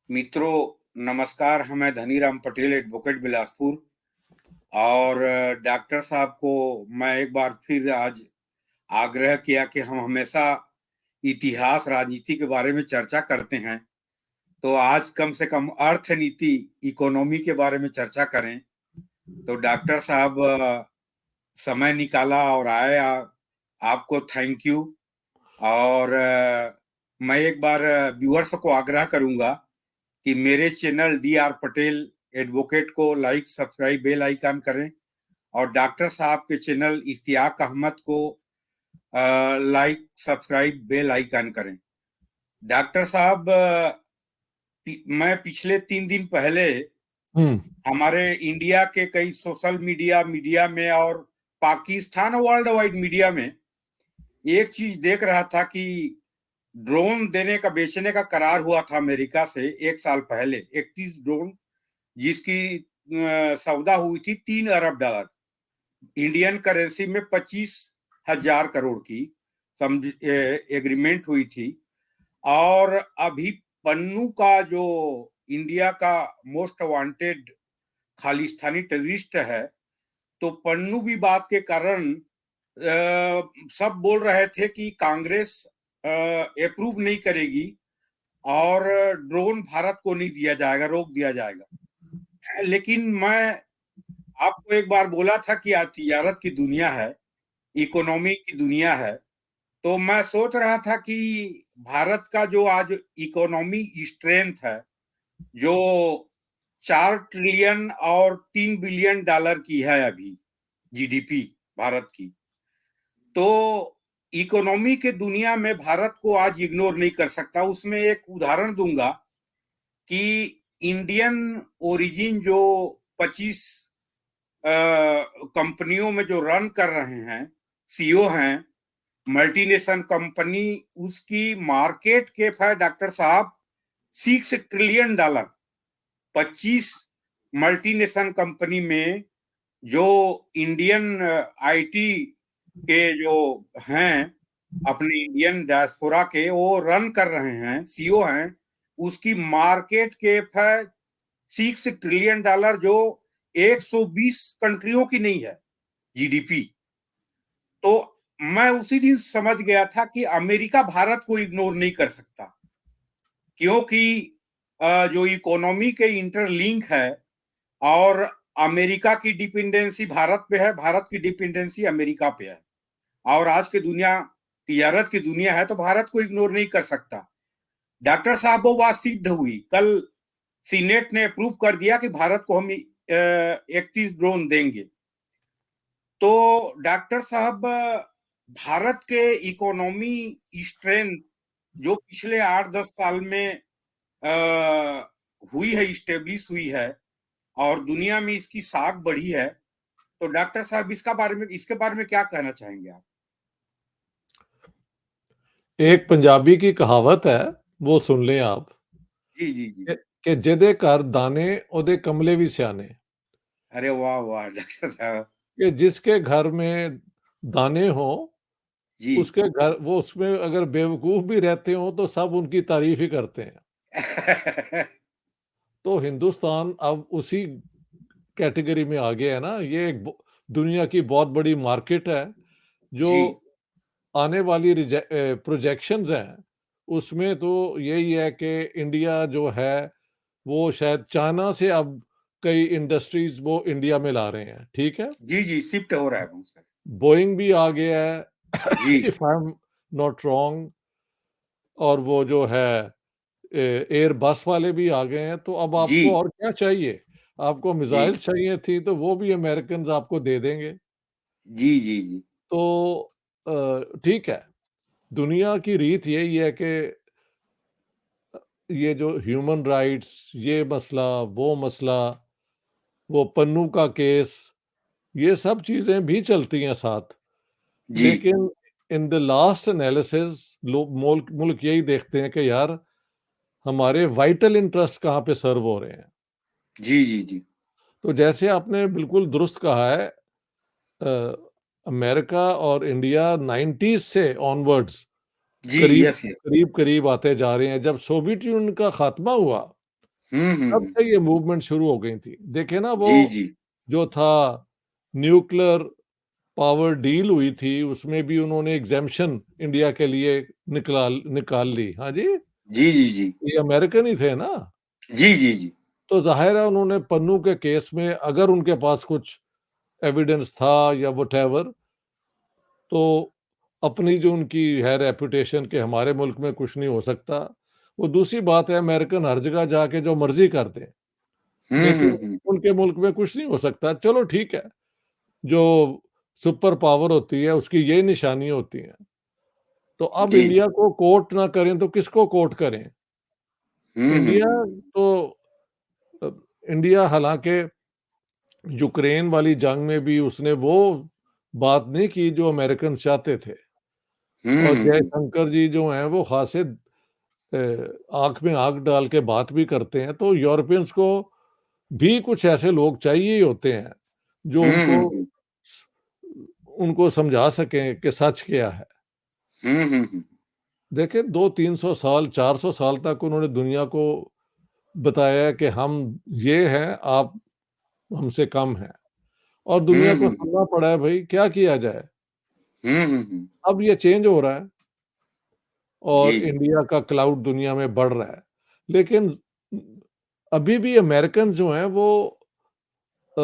मित्रों नमस्कार। मैं धनीराम पटेल, एडवोकेट बिलासपुर। और डॉक्टर साहब को मैं एक बार फिर आज आग्रह किया कि हम हमेशा इतिहास राजनीति के बारे में चर्चा करते हैं, तो आज कम से कम अर्थनीति इकोनॉमी के बारे में चर्चा करें। तो डॉक्टर साहब समय निकाला और आए। आपको थैंक यू। और मैं एक बार व्यूअर्स को आग्रह करूंगा कि मेरे चैनल DR पटेल एडवोकेट को लाइक सब्सक्राइब बेल आइकन करें, और डॉक्टर साहब के चैनल इश्तियाक अहमद को लाइक सब्सक्राइब बेल आइकन करें। डॉक्टर साहब, मैं पिछले 3 दिन पहले हमारे इंडिया के कई सोशल मीडिया में और पाकिस्तान वर्ल्ड वाइड मीडिया में एक चीज देख रहा था कि ड्रोन देने का बेचने का करार हुआ था अमेरिका से 1 साल पहले। 31 ड्रोन जिसकी सौदा हुई थी $3 अरब, इंडियन करेंसी में 25,000 करोड़ की एग्रीमेंट हुई थी। और अभी पन्नू का जो इंडिया का मोस्ट वांटेड खालिस्तानी टेररिस्ट है, तो पन्नू विवाद के कारण सब बोल रहे थे कि कांग्रेस अप्रूव नहीं करेगी और ड्रोन भारत को नहीं दिया जाएगा, रोक दिया जाएगा। लेकिन मैं आपको एक बार बोला था कि आज तिजारत की दुनिया है, इकोनॉमी की दुनिया है। तो मैं सोच रहा था कि भारत का जो आज इकोनॉमी स्ट्रेंथ है, जो 4 ट्रिलियन और $3 बिलियन की है अभी जीडीपी भारत की, तो इकोनॉमी के दुनिया में भारत को आज इग्नोर नहीं कर सकता। उसमें एक उदाहरण दूंगा कि इंडियन ओरिजिन जो 25 कंपनियों में जो रन कर रहे हैं, सीईओ हैं, मल्टीनेशनल कंपनी, उसकी मार्केट कैप है डॉक्टर साहब $6 ट्रिलियन। 25 मल्टीनेशनल कंपनी में जो इंडियन आईटी के जो हैं, अपने इंडियन डायस्पोरा के, वो रन कर रहे हैं, सीईओ हैं, उसकी मार्केट कैप है $6 ट्रिलियन, जो 120 कंट्रियों की नहीं है जीडीपी। तो मैं उसी दिन समझ गया था कि अमेरिका भारत को इग्नोर नहीं कर सकता, क्योंकि जो इकोनॉमी के इंटरलिंक है, और अमेरिका की डिपेंडेंसी भारत पे है, भारत की डिपेंडेंसी अमेरिका पे है, और आज की दुनिया तिजारत की दुनिया है, तो भारत को इग्नोर नहीं कर सकता। डॉक्टर साहब, वो बात सिद्ध हुई। कल सीनेट ने अप्रूव कर दिया कि भारत को हम 31 ड्रोन देंगे। तो डॉक्टर साहब, भारत के इकोनॉमी स्ट्रेंथ जो पिछले 8-10 साल में हुई है, स्टेब्लिश हुई है, और दुनिया में इसकी साख बढ़ी है, तो डॉक्टर साहब इसके बारे में क्या कहना चाहेंगे आप? एक पंजाबी की कहावत है, वो सुन लें आप। जी जी जी। कि जिहदे घर दाने ओदे कमले भी सियाने। अरे वाह वाह डॉक्टर साहब। कि जिसके घर में दाने हो, जी। उसके घर, वो उसमें अगर बेवकूफ भी रहते हो तो सब उनकी तारीफ ही करते हैं। तो हिंदुस्तान अब उसी कैटेगरी में आ गया है ना। ये एक दुनिया की बहुत बड़ी मार्केट है, जो जी आने वाली प्रोजेक्शंस हैं, उसमें तो यही है कि इंडिया जो है वो शायद चाइना से अब कई इंडस्ट्रीज वो इंडिया में ला रहे हैं। ठीक है, जी जी, शिफ्ट हो रहा है बहुत सर। बोइंग भी आ गया जी है if I am not wrong, और वो जो है एयर बस वाले भी आ गए हैं। तो अब जी आपको और क्या चाहिए? आपको जी मिसाइल्स चाहिए थी तो वो भी अमेरिकन आपको दे देंगे। जी जी जी तो ठीक है, दुनिया की रीत यही है कि ये जो ह्यूमन राइट्स, ये मसला, वो मसला, वो पन्नू का केस, ये सब चीज़ें भी चलती हैं साथ। जी लेकिन इन द लास्ट एनालिसिस लोग मुल्क मुल्क यही देखते हैं कि यार, हमारे वाइटल इंटरेस्ट कहाँ पे सर्व हो रहे हैं। जी जी जी तो जैसे आपने बिल्कुल दुरुस्त कहा है, अ, अमेरिका और इंडिया 90s से ऑनवर्ड्स जी। करीब यस यस। करीब करीब आते जा रहे हैं। जब सोवियत यूनियन का खात्मा हुआ, तब से ये मूवमेंट शुरू हो गई थी। देखे ना वो जी, जी। जो था न्यूक्लियर पावर डील हुई थी, उसमें भी उन्होंने एग्जेम्पशन इंडिया के लिए निकाल ली। हाँ जी, जी, जी, जी। ये अमेरिकन ही थे ना। जी, जी, जी। तो ज़ाहिर है उन्होंने पन्नू के केस में अगर उनके पास कुछ एविडेंस था या व्हाटएवर, तो अपनी जो उनकी है रेपुटेशन कि हमारे मुल्क में कुछ नहीं हो सकता, वो दूसरी बात है अमेरिकन हर जगह जाके जो मर्ज़ी कर दें, हुँ, लेकिन हुँ, हुँ। उनके मुल्क में कुछ नहीं हो सकता। चलो ठीक है, जो सुपर पावर होती है उसकी यही निशानी होती है। तो अब जी। इंडिया को कोर्ट ना करें तो किसको कोर्ट करें? हुँ, हुँ, इंडिया हुँ। तो अ, इंडिया हालाँकि यूक्रेन वाली जंग में भी उसने वो बात नहीं की जो अमेरिकन चाहते थे। हुँ, और हुँ, हुँ। जयशंकर जी जो हैं वो ख़ासे आँख में आँख डाल के बात भी करते हैं, तो यूरोपियंस को भी कुछ ऐसे लोग चाहिए ही होते हैं, जो हुँ, हुँ, हुँ। स उनको समझा सकें कि सच क्या है। हुँ, हुँ, हुँ। देखिए 200-300 साल, 400 साल तक उन्होंने दुनिया को बताया कि हम ये हैं, आप हमसे कम हैं और हुँ, दुनिया को हुँ। सुनना पड़ा है भई, क्या किया जाए? हुँ, हुँ, हुँ। अब ये चेंज हो रहा है जी। और इंडिया का क्लाउड दुनिया में बढ़ रहा है। लेकिन अभी भी अमेरिकन जो हैं वो अ,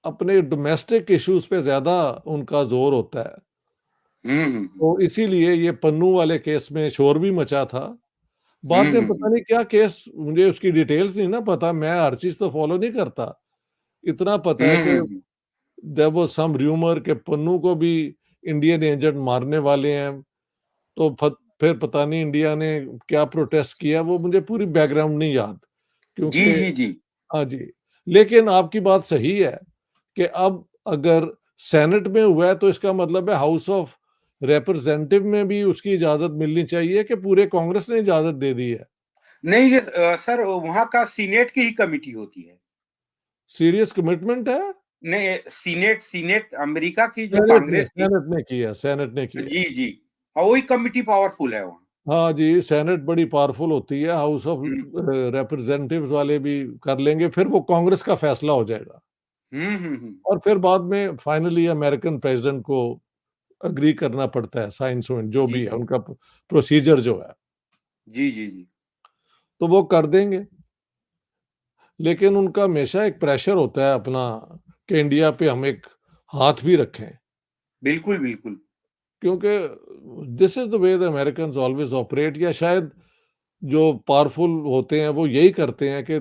अपने डोमेस्टिक इश्यूज़ पे ज़्यादा उनका ज़ोर होता है। हुँ, हुँ, हुँ। तो इसीलिए ये पन्नू वाले केस में शोर भी मचा था। बाद हुँ, में हुँ, हुँ। पता नहीं क्या केस, मुझे उसकी डिटेल्स नहीं ना पता, मैं हर चीज़ तो फ़ॉलो नहीं करता। इतना पता है हुँ, कि हुँ, हुँ। देयर वाज़ सम रूमर कि पन्नू को भी इंडियन एजेंट मारने वाले हैं। तो फिर पता नहीं इंडिया ने क्या प्रोटेस्ट किया, वो मुझे पूरी बैकग्राउंड नहीं याद। जी, क्योंकि जी, जी। हाँ जी, लेकिन आपकी बात सही है कि अब अगर सेनेट में हुआ है तो इसका मतलब है हाउस ऑफ रिप्रेजेंटेटिव में भी उसकी इजाज़त मिलनी चाहिए कि पूरे कांग्रेस ने इजाज़त दे दी है। नहीं ये सर वहाँ का सीनेट की ही कमिटी होती है। सीरियस कमिटमेंट है? नहीं सीनेट सीनेट अमेरिका की जो सेनेट ने कांग्रेस की सेनेट ने किया, सेनेट ने किया। जी, जी। वही कमिटी पावरफुल है वहाँ। हाँ जी, सेनेट बड़ी पावरफुल होती है, हाउस ऑफ हुँ। रिप्रेजेंटेटिव्स वाले भी कर लेंगे, फिर वो कांग्रेस का फैसला हो जाएगा हुँ, हुँ, हुँ। और फिर बाद में फाइनली अमेरिकन प्रेसिडेंट को एग्री करना पड़ता है, साइन-सूइन जो जी। भी है उनका प्रोसीजर जो है, जी, जी, जी। तो वो कर देंगे। लेकिन उनका हमेशा एक प्रेशर होता है अपना कि इंडिया पे हम एक हाथ भी रखें, बिल्कुल, बिल्कुल। क्योंकि this is the way the Americans always operate, या शायद जो पावरफुल होते हैं वो यही करते हैं कि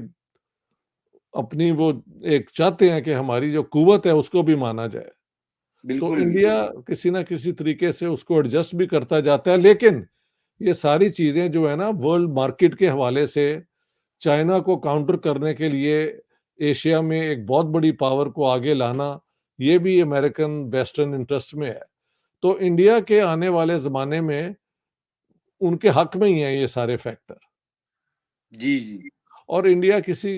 अपनी वो एक चाहते हैं कि हमारी जो कुव्वत है उसको भी माना जाए। तो बिल्कुल, इंडिया बिल्कुल। किसी न किसी तरीके से उसको एडजस्ट भी करता जाता है, लेकिन ये सारी चीज़ें जो है ना वर्ल्ड मार्केट के हवाले से चाइना को काउंटर करने के लिए एशिया में एक बहुत बड़ी पावर को आगे लाना, ये भी अमेरिकन वेस्टर्न इंटरेस्ट में है। तो इंडिया के आने वाले ज़माने में उनके हक में ही हैं ये सारे फैक्टर जी, जी। और इंडिया किसी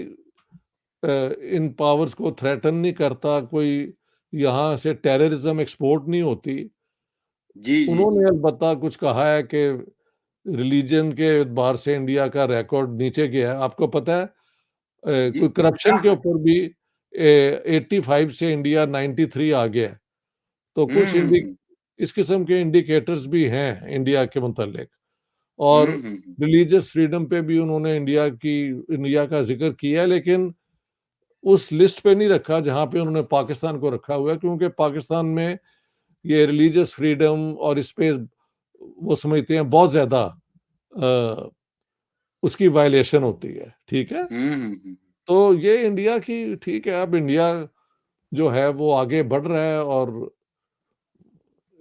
इन पावर्स को थ्रेटन नहीं करता, कोई यहाँ से टेररिज्म एक्सपोर्ट नहीं होती। जी, जी, उन्होंने जी। अलबत्ता कुछ कहा है कि रिलीजन के एतबार से इंडिया का रिकॉर्ड नीचे गया है। आपको पता है जी। कोई करप्शन हाँ, के हाँ। ऊपर भी 85 से इंडिया 93 आ गया है। तो हुँ, कुछ हुँ, इंडि हुँ। इस किस्म के इंडिकेटर्स भी हैं इंडिया के मुतल्लिक और हुँ, हुँ, हुँ। रिलीजियस फ्रीडम पे भी उन्होंने इंडिया का ज़िक्र किया है, लेकिन उस लिस्ट पे नहीं रखा जहाँ पे उन्होंने पाकिस्तान को रखा हुआ है, क्योंकि पाकिस्तान में ये रिलीजियस फ्रीडम और इस पे वो समझते हैं बहुत ज़्यादा अ, उसकी वायलेशन होती है, ठीक है? हुँ, हुँ, हुँ। तो ये इंडिया की ठीक है, अब इंडिया जो है वो आगे बढ़ रहा है और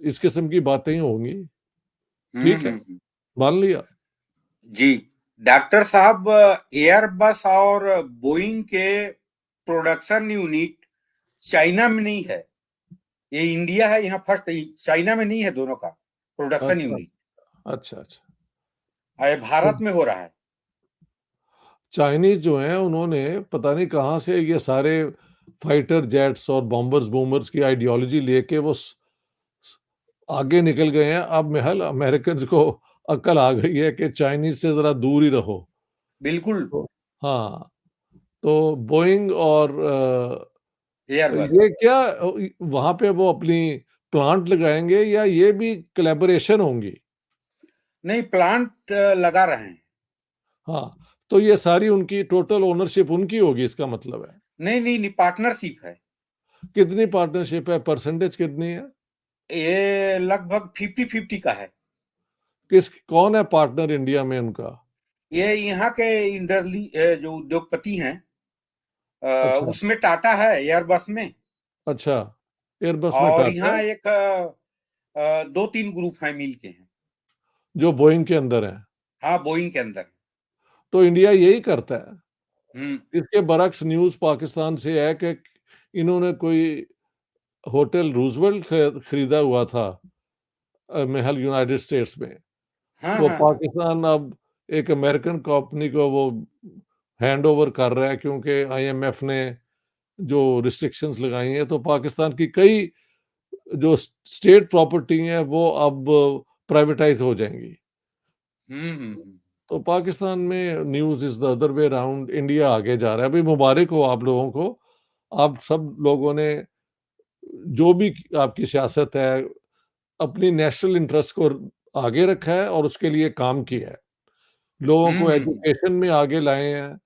इस किस्म की बातें ही होंगी, हुँ, ठीक है, हुँ, हुँ। मान लिया। जी। डॉक्टर साहब एयरबस और बोइंग के प्रोडक्शन यूनिट चाइना में नहीं है। ये इंडिया है यहाँ फर्स्ट चाइना में नहीं है दोनों का प्रोडक्शन अच्छा, यूनिट। अच्छा, अच्छा। ये तो भारत में हो रहा है। चाइनीज़ जो हैं उन्होंने पता नहीं कहाँ से ये सारे फाइटर जेट्स और बॉम्बर्स-वूमर्स की आइडियोलॉजी लेके वो स स आगे निकल गए हैं। अब महल अमेरिकन्स को अक्ल आ गई है कि चाइनीज़ से ज़रा दूर ही रहो। बिल्कुल। तो हाँ, तो बोइंग और एयरबस। ये क्या वहाँ पे वो अपनी प्लांट लगाएँगे या ये भी कोलैबोरेशन होंगी? नहीं, प्लांट लगा रहे हैं। हाँ, तो ये सारी उनकी टोटल ओनरशिप उनकी होगी इसका मतलब है। नहीं, नहीं, नहीं, पार्टनरशिप है। कितनी पार्टनरशिप है, परसेंटेज कितनी है? ये लगभग 50-50 का है। कौन है पार्टनर इंडिया में उनका? ये यहाँ के जो उद्योगपति हैं, अच्छा, उसमें टाटा है एयरबस में। अच्छा, एयरबस में और टाटा यहाँ है, एक 2-3 ग्रुप हैं मिल के हैं। जो बोइंग के अंदर है। हाँ, बोइंग के अंदर। तो इंडिया यही करता है। हुँ। इसके बरक्स न्यूज़ पाकिस्तान से है कि इन्होंने कोई होटल रूज़वेल्ट खरीदा हुआ था महल यूनाइटेड स्टेट्स में। हाँ, तो हाँ, हाँ। पाकिस्तान अब एक अमेरिकन कंपनी को वो हैंडओवर कर रहा है क्योंकि आईएमएफ ने जो रिस्ट्रिक्शंस लगाई हैं, तो पाकिस्तान की कई जो स्टेट प्रॉपर्टी हैं, वो अब प्राइवेटाइज़ हो जाएँगी। हुँ, हुँ, हुँ। तो पाकिस्तान में news is the other way around, India आगे जा रहा है। अभी मुबारक हो आप लोगों को। आप सब लोगों ने जो भी आपकी सियासत है, अपनी नेशनल इंटरेस्ट को आगे रखा है और उसके लिए काम किया है। लोगों हुँ, को हुँ, हुँ। एजुकेशन में आगे लाए हैं,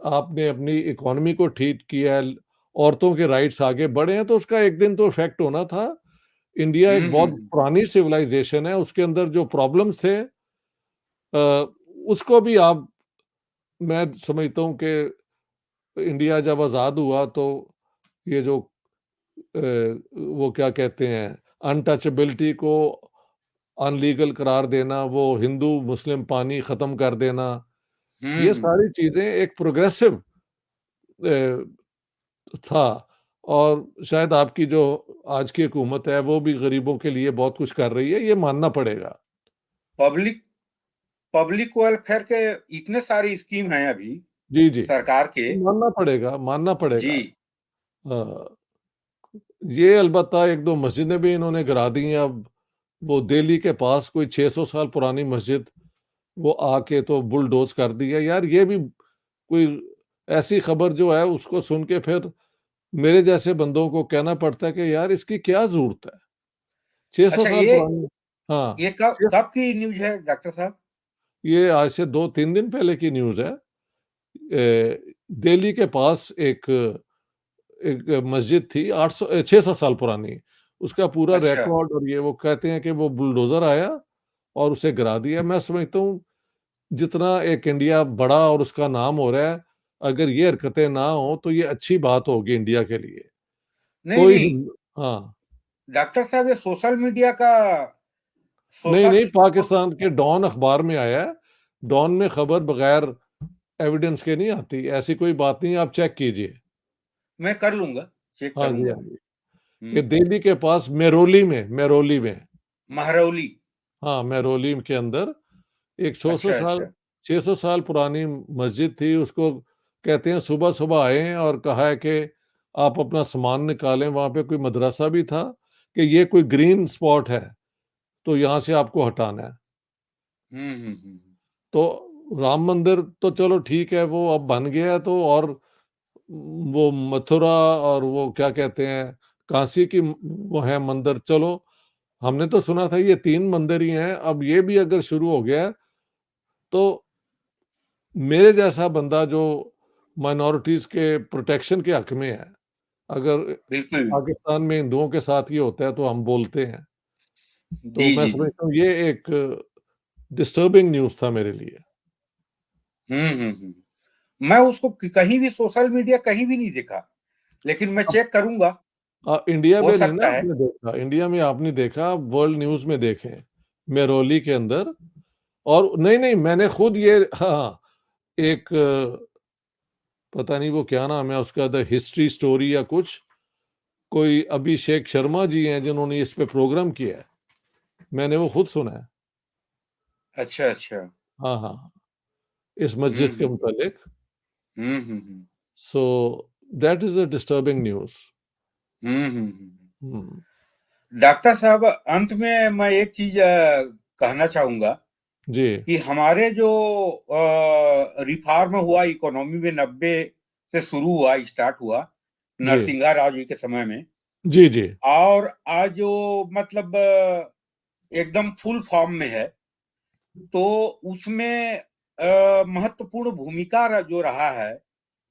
आपने अपनी इकोनॉमी को ठीक किया है, औरतों के राइट्स आगे बढ़े हैं, तो उसका एक दिन तो इफ़ेक्ट होना था। इंडिया हुँ, एक हुँ, बहुत हुँ। पुरानी सिविलाइज़ेशन है, उसके अंदर जो प्रॉब्लम्स थे अ, उसको भी आप मैं समझता हूँ कि इंडिया जब आज़ाद हुआ तो ये जो वो क्या कहते हैं अनटचेबिलिटी को अनलीगल करार देना, वो हिंदू-मुस्लिम पानी ख़त्म कर देना, हुँ, ये हुँ, सारी हुँ। चीज़ें एक प्रोग्रेसिव था और शायद आपकी जो आज की हुकूमत है, वो भी गरीबों के लिए बहुत कुछ कर रही है, ये मानना पड़ेगा। पब्लिक पब्लिक वेलफेयर के इतने सारी स्कीम हैं अभी जी, जी। सरकार के। मानना पड़ेगा, मानना जी। पड़ेगा। अ, ये अलबत्ता 1-2 मस्जिदें भी इन्होंने गिरा दी हैं अब। वो दिल्ली के पास कोई 600 साल पुरानी मस्जिद, वो आके तो बुलडोज़ कर दी है। यार ये भी कोई ऐसी खबर जो है उसको सुन के फिर मेरे जैसे बंदों को कहना पड़ता है कि यार इसकी क्या ज़रूरत है? 600 अच्छा, साल ये पुरानी हाँ, ये कब छः कब की न्यूज़ है डॉक्टर साहब? ये आज से 2-3 दिन पहले की न्यूज़ है। दिल्ली के पास एक एक मस्जिद थी 600 साल पुरानी। उसका पूरा अच्छा। रिकॉर्ड और ये वो कहते हैं कि वो बुलडोज़र आया और उसे गिरा दिया। मैं समझता हूँ जितना एक इंडिया बड़ा और उसका नाम हो रहा है, अगर ये हरकतें ना हों तो ये अच्छी बात होगी इंडिया के लिए। नहीं, कोई नहीं, हिंद हाँ। डॉक्टर साहब, ये सोशल मीडिया का नहीं, सोशल नहीं, सो पाकिस्तान के डॉन अखबार में आया है। डॉन में खबर बगैर एविडेंस के नहीं आती। ऐसी कोई बात नहीं है, आप चेक कीजिए। मैं कर लूँगा, चेक हाँ जी, करूँगा हाँ मैं। जी। कि हुँ। दिल्ली के पास मेरोली में महरौली। हाँ, मेहरौली के अंदर एक अच्छा, अच्छा। 600 साल पुरानी मस्जिद थी, उसको कहते हैं सुबह-सुबह आए हैं और कहा है कि आप अपना सामान निकालें, वहाँ पे कोई मदरसा भी था कि ये कोई ग्रीन स्पॉट है, तो यहाँ से आपको हटाना है। हुँ, हुँ, हुँ। तो राम मंदिर तो चलो ठीक है, वो अब बन गया है तो और वो मथुरा और वो क्या कहते हैं, काशी की वो है मंदिर, चलो हमने तो सुना था ये 3 मंदिर ही हैं, अब ये भी अगर शुरू हो गया है, तो मेरे जैसा बंदा जो माइनॉरिटीज़ के प्रोटेक्शन के हक में है, अगर बिल्कुल। पाकिस्तान में हिंदुओं के साथ ये होता है तो हम बोलते हैं। तो जी, मैं जी, जी। समझता हूँ ये एक डिस्टर्बिंग न्यूज़ था मेरे लिए। हुँ, हुँ, हुँ। मैं उसको कहीं भी सोशल मीडिया कहीं भी नहीं देखा, लेकिन मैं अब चेक करूँगा, इंडिया हो में नहीं ना सकता है। आपने देखा, इंडिया में आपने देखा, आप वर्ल्ड न्यूज़ में देखें, मेरौली के अंदर और नहीं, नहीं मैंने खुद ये हाँ, एक पता नहीं वो क्या नाम है उसका द हिस्ट्री स्टोरी या कुछ, कोई अभिषेक शर्मा जी हैं जिन्होंने इस पे प्रोग्राम किया है। मैंने वो खुद सुना है। अच्छा, अच्छा। हाँ, हाँ, हाँ, इस हुँ, मस्जिद के हुँ, हुँ। मुतालिक। हुँ, हुँ, हुँ। So that is a disturbing news. हुँ, हुँ, हुँ। हुँ, डॉक्टर साहब, अंत में मैं एक चीज़ कहना चाहूँगा जी, कि हमारे जो रिफॉर्म हुआ इकोनॉमी में 90 से शुरू हुआ, स्टार्ट हुआ जी, नरसिंहा राव जी के समय में, जी, जी, और आज जो मतलब एकदम फुल फॉर्म में है, तो उसमें महत्वपूर्ण भूमिका जो रहा है,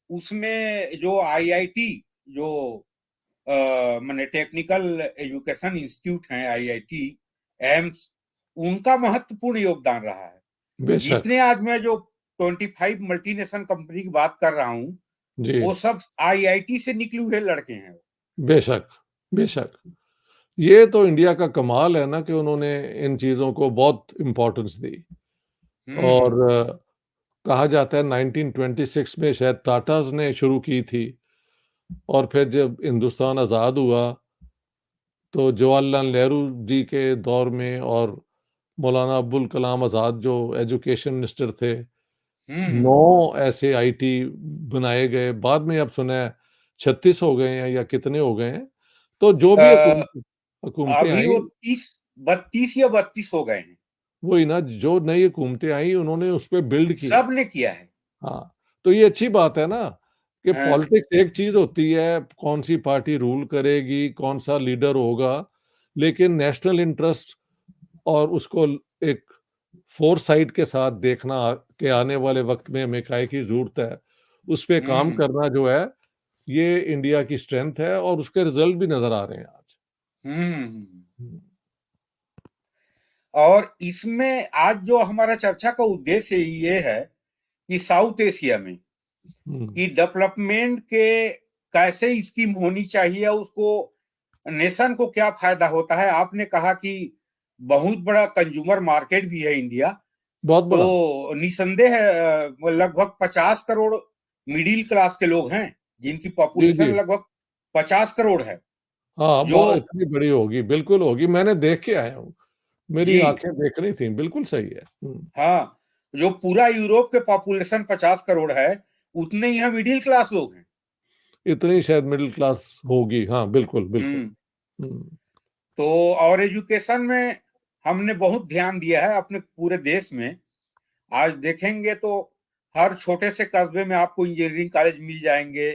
उसमें जो आईआईटी, जो माने टेक्निकल एजुकेशन इंस्टीट्यूट हैं, आईआईटी, एम्स, उनका महत्वपूर्ण योगदान रहा है। बेशक, जितने आज मैं जो 25 मल्टीनेशनल कंपनी की बात कर रहा हूँ, जी, वो सब आईआईटी से निकले हुए लड़के हैं। बेशक, बेशक। ये तो इंडिया का कमाल है ना कि उन्होंने इन चीज़ों को बहुत इम्पोर्टेंस दी। और हम्म। कहा जाता है 1926 में शायद टाटाज़ ने शुरू की थी, और फिर जब हिंदुस्तान आज़ाद हुआ, तो जवाहरलाल नेहरू जी के दौर में और मौलाना अबुल कलाम आज़ाद जो एजुकेशन मिनिस्टर थे, हम्म। 9 ऐसे आईटी बनाए गए। बाद में अब सुना है 36 हो गए हैं या कितने हो गए हैं। तो जो भी अ, हुकूमतें अभी वो आई, 32 या 32 हो गए हैं। वही ना, जो नई हुकूमतें आई उन्होंने उस पे बिल्ड किया। सब ने किया है। हाँ, तो ये अच्छी बात है ना कि हाँ। पॉलिटिक्स एक चीज़ होती है, कौन-सी पार्टी रूल करेगी, कौन-सा लीडर होगा, लेकिन नेशनल इंटरेस्ट और उसको एक फ़ोरसाइट के साथ देखना कि आने वाले वक़्त में हमें काहे की ज़रूरत है, उस पे काम हम्म। करना जो है, ये इंडिया की स्ट्रेंथ है और उसके रिज़ल्ट भी नज़र आ रहे हैं आज। हम्म। हुँ, और इसमें आज जो हमारा चर्चा का उद्देश्य ये है कि साउथ एशिया में हुँ, कि डेवलपमेंट के कैसे स्कीम होनी चाहिए, उसको नेशन को क्या फायदा होता है। आपने कहा कि बहुत बड़ा कंज्यूमर मार्केट भी है इंडिया, बहुत बड़ा। तो निसंदेह लगभग 50 करोड़ मिडिल क्लास के लोग हैं, जिनकी जी, पॉपुलेशन जी। लगभग 50 करोड़ है। हाँ, जो इतनी बड़ी होगी, बिल्कुल होगी, मैंने देख के आया हूँ। मेरी जी आँखें देख रही थी, बिल्कुल सही है। हुँ, हाँ, जो पूरा यूरोप के पॉपुलेशन 50 करोड़ है, उतने ही मिडिल क्लास लोग हैं। इतनी शायद मिडल क्लास होगी। हाँ, बिल्कुल, बिल्कुल। हम्म। हुँ, तो और एजुकेशन में हमने बहुत ध्यान दिया है अपने पूरे देश में। आज देखेंगे तो हर छोटे से कस्बे में आपको इंजीनियरिंग कॉलेज मिल जाएंगे,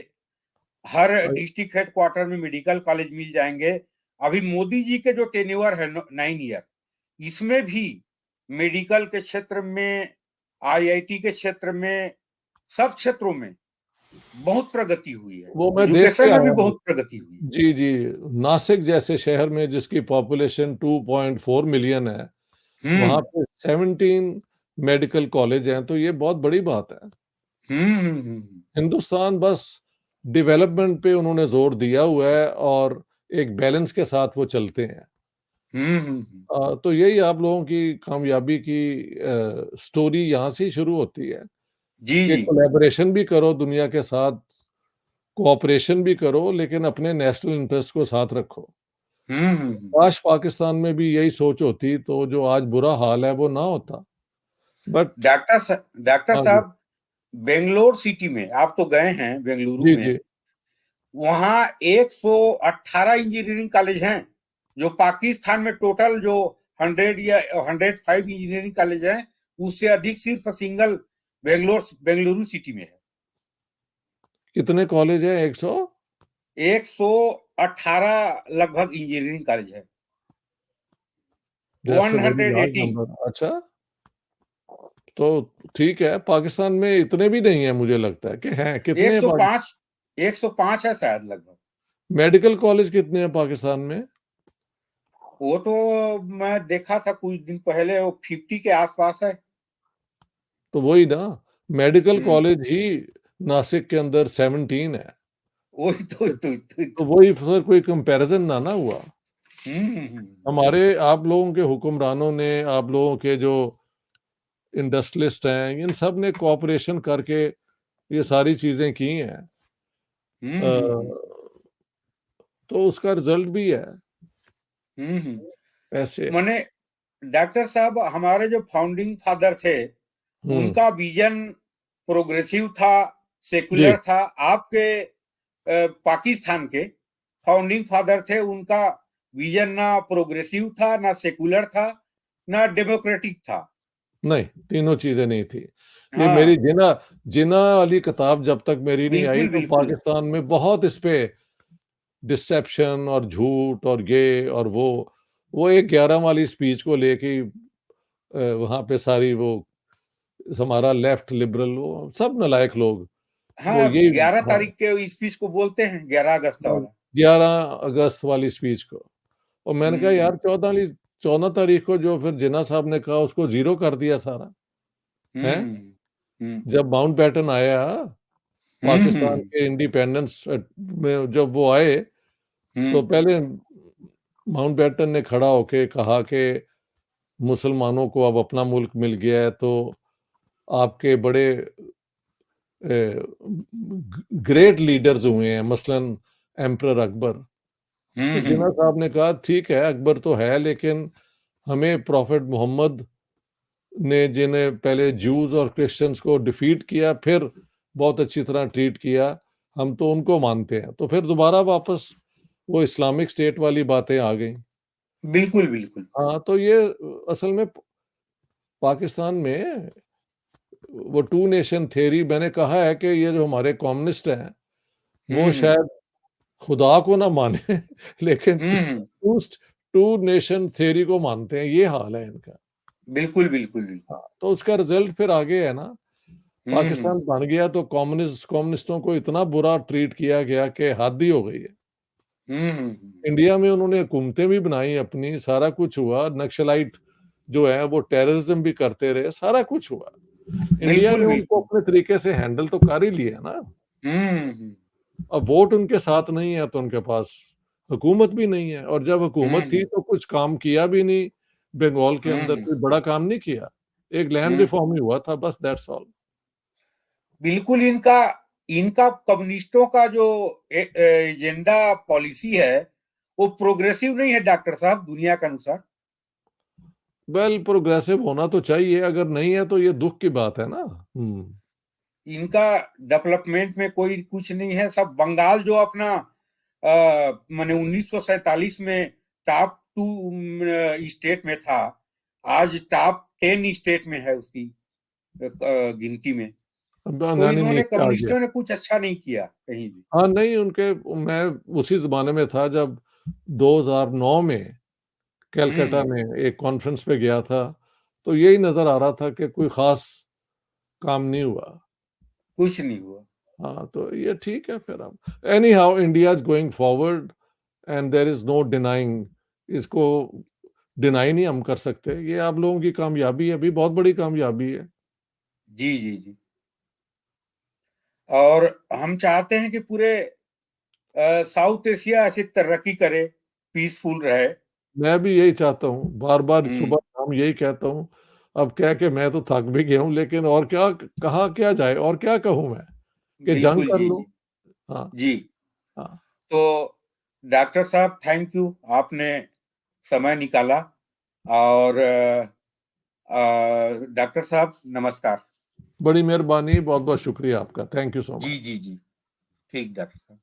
हर अ, डिस्ट्रिक्ट हेडक्वार्टर में मेडिकल कॉलेज मिल जाएंगे। अभी मोदी जी के जो टेन्योर है 9 ईयर, इसमें भी मेडिकल के क्षेत्र में, आईआईटी के क्षेत्र में, सब क्षेत्रों में बहुत प्रगति हुई है। वो मैं देख के एजुकेशन में भी आया हूँ। बहुत प्रगति हुई है। जी, जी। नासिक जैसे शहर में जिसकी पॉपुलेशन 2.4 मिलियन है, वहाँ हम्म। पे 17 मेडिकल कॉलेज हैं, तो ये बहुत बड़ी बात है। हम्म। हिंदुस्तान बस डेवलपमेंट पे उन्होंने ज़ोर दिया हुआ है और एक बैलेंस के साथ वो चलते हैं। तो यही आप लोगों की कामयाबी की स्टोरी यहाँ से ही शुरू होती है जी कि जी। कोलैबोरेशन भी करो दुनिया के साथ, कोऑपरेशन भी करो, लेकिन अपने नेशनल इंटरेस्ट को साथ रखो। हम्म। काश पाकिस्तान में भी यही सोच होती तो जो आज बुरा हाल है वो ना होता। बट डॉक्टर हाँ जी। साहब, बेंगलोर सिटी में आप तो गए हैं, बेंगलुरु जी, में, जी। वहां 118 इंजीनियरिंग कॉलेज हैं। जो पाकिस्तान में टोटल जो 100 या 105 इंजीनियरिंग कॉलेज हैं, उससे अधिक सिर्फ सिंगल बेंगलुरु सिटी में है। कितने कॉलेज हैं? 100? 118 लगभग इंजीनियरिंग कॉलेज है। That's a very large 180। Number. अच्छा, तो ठीक है, पाकिस्तान में इतने भी नहीं है मुझे लगता है कि हैं, कितने हैं पाकि 105, 105 है शायद लगभग। मेडिकल कॉलेज कितने हैं पाकिस्तान में? वो तो मैं देखा था कुछ दिन पहले, वो 50 के आसपास है। तो वही ना, मेडिकल हम्म। कॉलेज ही नासिक के अंदर 17 है। वही तो वही फिर कोई कंपैरिज़न ना हुआ। हम्म। हमारे आप लोगों के हुक्मरानों ने, आप लोगों के जो इंडस्ट्रियलिस्ट हैं, इन सब ने कोऑपरेशन करके ये सारी चीज़ें की हैं। अ, हम्म। तो उसका रिज़ल्ट भी है, हम्म। ऐसे। माने डॉक्टर साहब, हमारे जो फाउंडिंग फादर थे, हुँ, उनका विजन प्रोग्रेसिव था, जी, सेकुलर था। आपके पाकिस्तान के फाउंडिंग फादर थे, उनका विजन ना प्रोग्रेसिव था, ना सेकुलर था, ना डेमोक्रेटिक था। नहीं, तीनों चीज़ें नहीं थी। ये मेरी हाँ, जिन्ना जिन्ना वाली किताब जब तक मेरी नहीं आई बिल्कुल, तो बिल्कुल। पाकिस्तान में बहुत इस पे डिसेप्शन और झूठ और ये और वो एक 11 वाली स्पीच को लेके ही वहाँ पे सारी वो हमारा लेफ्ट लिबरल वो सब नालायक लोग, वो हाँ, यही 11 हाँ, तारीख के स्पीच को बोलते हैं, 11 अगस्त हाँ, वाला। 11 अगस्त वाली स्पीच को और मैंने कहा हुँ, यार 14 तारीख को जो फिर जिन्ना साहब ने कहा उसको ज़ीरो कर दिया सारा, हैं? हुँ, हुँ, जब माउंटबेटन आया, हुँ, पाकिस्तान हुँ, के इंडिपेंडेंस में जब वो आए, हुँ, तो पहले माउंटबेटन ने खड़ा होके कहा कि मुसलमानों को अब अपना मुल्क मिल गया है, तो आपके बड़े ग्रेट लीडर्स हुए हैं, मसलन एम्परर अकबर। हुँ, तो जिन्ना हुँ, साहब ने कहा ठीक है अकबर तो है लेकिन हमें प्रॉफिट मोहम्मद ने जिन्हें पहले ज्यूज और क्रिश्चियंस को डिफीट किया फिर बहुत अच्छी तरह ट्रीट किया, हम तो उनको मानते हैं। तो फिर दोबारा वापस वो इस्लामिक स्टेट वाली बातें आ गई। बिल्कुल, बिल्कुल। हाँ, तो ये असल में पाकिस्तान में वो टू नेशन थ्योरी मैंने कहा है कि ये जो हमारे कम्युनिस्ट हैं, वो हुँ, हुँ, शायद खुदा को ना माने लेकिन हुँ, हुँ, टू नेशन थ्योरी को मानते हैं, ये हाल है इनका। बिल्कुल, बिल्कुल, बिल्कुल। हाँ, तो उसका रिजल्ट फिर आगे है ना, हुँ, हुँ, पाकिस्तान बन गया तो कम्युनिस्टों को इतना बुरा ट्रीट किया गया कि हद ही हो गई है। हुँ, हुँ, हुँ, इंडिया में उन्होंने हुकूमतें भी बनाई अपनी, सारा कुछ हुआ, नक्सलाइट जो है वो टेररिज्म भी करते रहे, सारा कुछ हुआ। इंडिया बिल्कुल, ने उनको बिल्कुल। अपने तरीके से हैंडल तो कर ही लिया ना। हुँ, हुँ, अब वोट उनके साथ नहीं है तो उनके पास हुकूमत भी नहीं है और जब हुँ, हुकूमत थी हुँ, तो कुछ काम किया भी नहीं, बंगाल के हुँ, अंदर हुँ, कोई बड़ा काम नहीं किया। एक लैंड हुँ। रिफॉर्म ही हुआ था बस दैट्स ऑल। बिल्कुल इनका इनका कम्युनिस्टों का जो एजेंडा पॉलिसी है, वो प्रोग्रेसिव नहीं है डॉक्टर साहब दुनिया के अनुसार। वेल प्रोग्रेसिव होना तो चाहिए, अगर नहीं है तो ये दुःख की बात है ना। हुँ। इनका डेवलपमेंट में कोई कुछ नहीं है, सब बंगाल जो अपना माने 1947 में टॉप 2 स्टेट में था, आज टॉप 10 स्टेट में है उसकी गिनती में। अब तो अंगानी इन्होंने नीचे आ गया। कम्युनिस्टों ने कुछ अच्छा नहीं किया कहीं भी। हाँ, नहीं उनके मैं उसी ज़माने में था जब 2009 में हुँ, कलकत्ता हुँ, में एक कॉन्फ्रेंस पे गया था, तो यही नज़र आ रहा था कि कोई ख़ास काम नहीं हुआ। कुछ नहीं हुआ। हाँ, तो ये ठीक है फिर अब anyhow India is going forward and there is no denying इसको डिनाई नहीं हम कर सकते। ये आप लोगों की कामयाबी है, अभी बहुत बड़ी कामयाबी है। जी, जी, जी। और हम चाहते हैं कि पूरे साउथ एशिया ऐसे तरक्की करे, पीसफुल रहे। मैं भी यही चाहता हूँ, बार-बार हुँ, सुबह-शाम यही कहता हूँ। अब कह के मैं तो थक भी गया हूँ लेकिन और क्या कहा क्या जाए और क्या कहूँ मैं? कि जंग बिल्कुल, कर जी, लो। जी। हाँ, जी, हाँ। तो डॉक्टर साहब थैंक यू, आपने समय निकाला और डॉक्टर साहब नमस्कार। बड़ी मेहरबानी, बहुत-बहुत शुक्रिया आपका। थैंक यू सो जी, मच। जी, जी। ठीक डॉक्टर साहब।